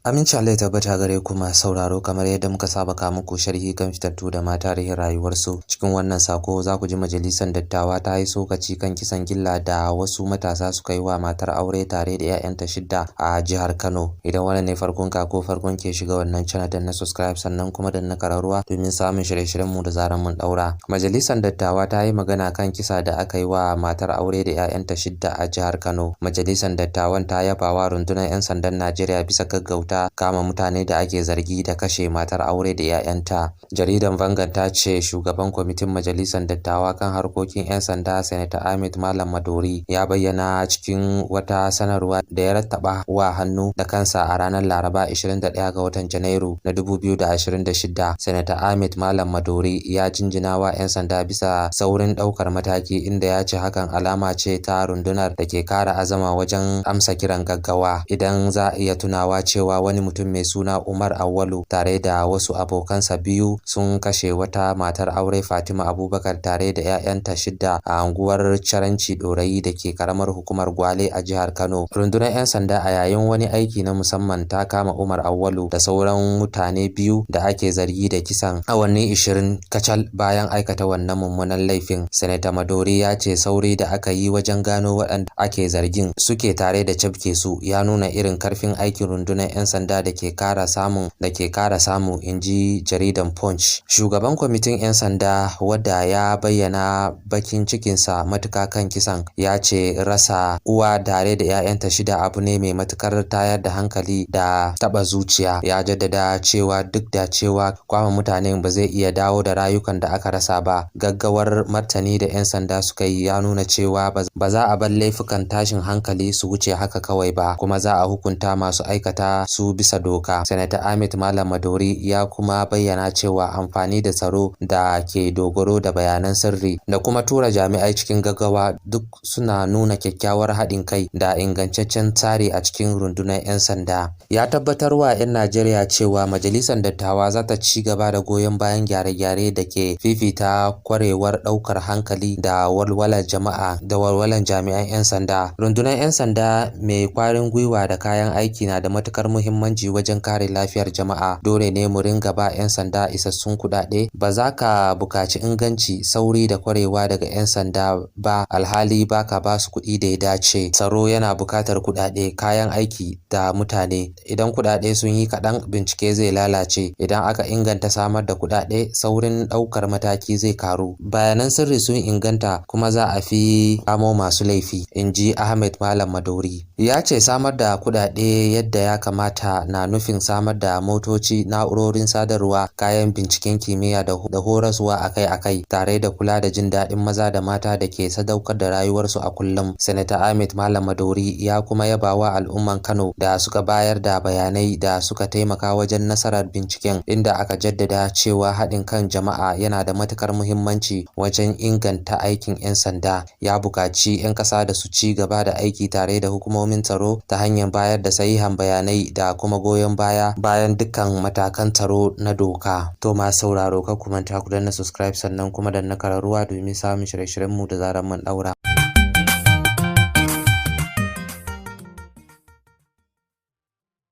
Aminci Allah ya tabbata gare ku masu sauraro, kamar yadda muka saba ka muku sharhi kan fitattu da ma tarihin rayuwarsu. Cikin wannan sako za ku ji majalisar dattawa ta yi sokaci kan kisan gilla da wasu matasa suka yi wa matar aure tare da 'ya'yanta 6 a jihar Kano. Idan wannan ne farkon ka ko farkon ke shiga wannan channel, dan na subscribe sannan kuma dan na kararruwa domin samun shirye-shiryen mu da zaran mun daura. Majalisar dattawa ta yi magana kan kisa da aka yi wa matar aure da 'ya'yanta 6 a jihar Kano. Majalisar dattawan ta yaba wa rundunar 'yan sandan Najeriya bisa gaggauta kama mutane da ake zargi da kashe matar aure da 'ya'yanta. Jaridan Vanguard ta ce shugaban kwamitin majalisar dattawa kan harkokin 'yan sanda Senator Ahmed Malam Madori ya bayyana cikin wata sanarwa da ya rattaba wa hannu da kansa a ranar Laraba 21 ga watan Janairu na 2026. Senator Ahmed Malam Madori ya jinjina wa 'yan sanda bisa saurin daukar mataki, inda ya ce hakan alama ce ta rundunar da ke kara azama wajen amsa kiran gaggawa. Idan za a iya tunawa cewa wani mutum mai suna Umar Awwalu tare da wasu abokansa biyu sun kashe wata matar aure Fatima Abubakar tare da 'ya'yanta 6 a unguwar Caranci Dorayi da ke karamar hukumar Gwale a jihar Kano. Rundunar 'yan sanda a yayin wani aiki na musamman ta kama Umar Awwalu da sauran mutane biyu da ake zargi da kisan awanni 20 kacal bayan aikata wannan mummunan laifin. Senator Madori ya ce sauri da aka yi wajen gano waɗanda ake zargin suke tare da cafke su ya nuna irin karfin aikin rundunar 'yan sanda da ke kara samu, inji jaridan Punch. Shugaban kwamitin 'yan sanda, wadda ya bayyana bakin cikinsa matuka kan kisan, ya ce rasa uwa tare da 'ya'yanta 6 abu ne mai matukar tayar da hankali da taba zuciya. Ya jaddada cewa duk da cewa kwama mutanen ba zai iya dawo da rayukan da aka rasa ba, gaggawar martani da 'yan sanda suka yi ya nuna cewa ba za a bar laifukan tashin hankali su wuce haka kawai ba, kuma za a hukunta masu aikata su bisa doka. Senator Ahmed Malam Madori ya kuma bayyana cewa amfani da tsaro da ke dogaro da bayanan sirri da kuma tura jami'ai cikin gaggawa duk suna nuna kyakkyawar haɗin kai da ingantaccen tsari a cikin rundunar 'yan sanda. Ya tabbatar wa 'yan Najeriya cewa majalisar dattawa za ta ci gaba da goyon bayan gyare-gyare da ke fifita kwarewar ɗaukar hankali da walwalar jama'a da walwalan jami'an 'yan sanda. Rundunar 'yan sanda mai kwarin gwiwa da kayan aiki na da matukar muhimmanci wajen kare lafiyar jama'a. Dole ne mu ringa ba 'yan sanda isassun kuɗaɗe. Ba za ka buƙaci inganci, sauri da kwarewa daga 'yan sanda ba alhali ba ka ba su kuɗi da ya dace. Tsaro yana buƙatar kuɗaɗe, kayan aiki da mutane. Idan kuɗaɗe sun yi kaɗan, bincike zai lalace. Idan aka inganta samar da kuɗaɗe, saurin ɗaukar mataki zai karu. Bayanan sirri sun inganta kuma za a fi kamo masu laifi, inji Ahmed Malam Madori. Ya ce samar da kuɗaɗe yadda ya kamata na nufin samar da motoci, na'urorin sadarwa, kayan binciken kimiyya da horaswa akai-akai, tare da kula da jin daɗin maza da mata da ke sadaukar da rayuwarsu a kullum. Senator Ahmed Malam Madori ya kuma yaba wa al'umman Kano da suka bayar da bayanai da suka taimaka wajen nasarar binciken, inda aka jaddada cewa haɗin kan jama'a yana da matukar muhimmanci wajen inganta aikin 'yan sanda. Ya buƙaci 'yan ƙasa da su ci gaba da aiki tare da hukumomin tsaro ta hanyar bayar da sahihan bayanai da kuma goyon baya bayan dukkan matakan tsaro na doka. To masu sauraro, kar ku manta ku danna subscribe sannan kuma danna kararruwa domin samun shirye-shiryen mu da zaran mun daura.